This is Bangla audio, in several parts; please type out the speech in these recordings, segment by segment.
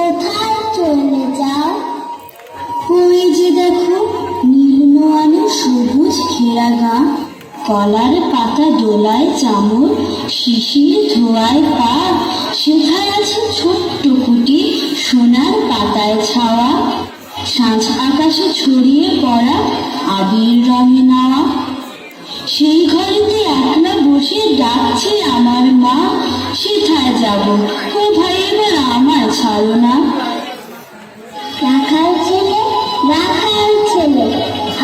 কোথায় চলে যাও? ওই যে দেখো নীলনয়নে সবুজ ঘেরা গা, কলার পাতা দোলায় চামর, শিশির ধোয়ায় পা, সেথায় আছে ছোট্ট কুটি সোনার পাতায় ছাওয়া, সাঁঝ আকাশে ছড়িয়ে পড়া আবির রঙে নাওয়া। সেই ঘরেতে একলা বসে ডাকছে আমার মা, সেথায় যাব ও ভাই এবার আমার ছাড়ো না। রাখাল ছেলে, রাখাল ছেলে,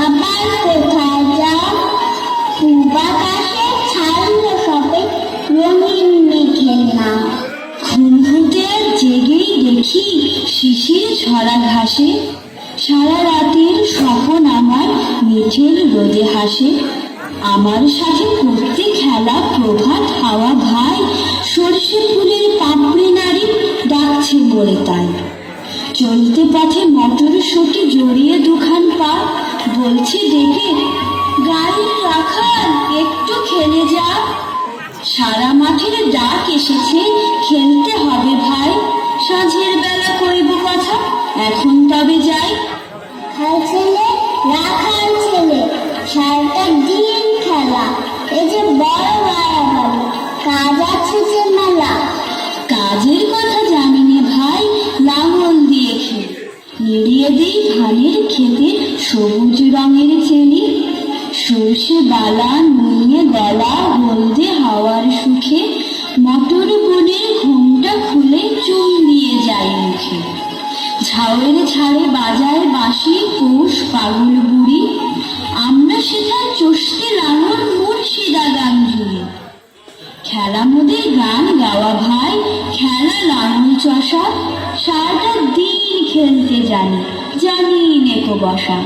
আবার কোথায় যাও? পূব আকাশে ছাড়লো সবে রঙিন মেঘের নাম। ঘুম হতে আর জেগেই দেখি শিশির ঝরা ঘাসে, সারা রাতের স্বপন আমার মেঘের রোদে হাসে। আমার সাথে করতে খেলা প্রভাত হাওয়া ভাই, সর্ষে ফুলের পাপড়ি নাড়ি ডাকছে বলে তাই। চলতে পথে মটরশুঁটি জড়িয়ে দুখান পা, বলছে ডেকে গাড়ির রাখাল একটু খেলে যা। সারা মাঠের ডাক এসেছে, খেলতে হবে ভাই, সাঁঝের বেলা কইব কথা, এখন তবে যাই। রাখাল ছেলে, রাখাল ছেলে, সারাটা দিন খেলা, এ যে বড় মায়া গেল, কাজ আছে যে মেলা। কাজের কথা জানি নে ভাই, লাঙল দিয়ে খেল নিড়িয়ে দিই ধানের খেতে সবুজ রঙের চেলি। সর্ষে বালা নুয়ে গলা হলদে হাওয়ার সুখে, মটর বনের ঘুমটা খুলে চুল দিয়ে যায় মুখে। ঝাউয়ের ঝাড়ে বাজায় বাঁশি পৌষ পাগল বুড়ি, আমরা সেটা চষতে লাঙল মুর্শিদা গান জুড়ে। খেলা মোদের গান গাওয়া ভাই, খেলা লাঙল চষা, সারাটা দিন খেলতে জানি, জানি নেকো বসা।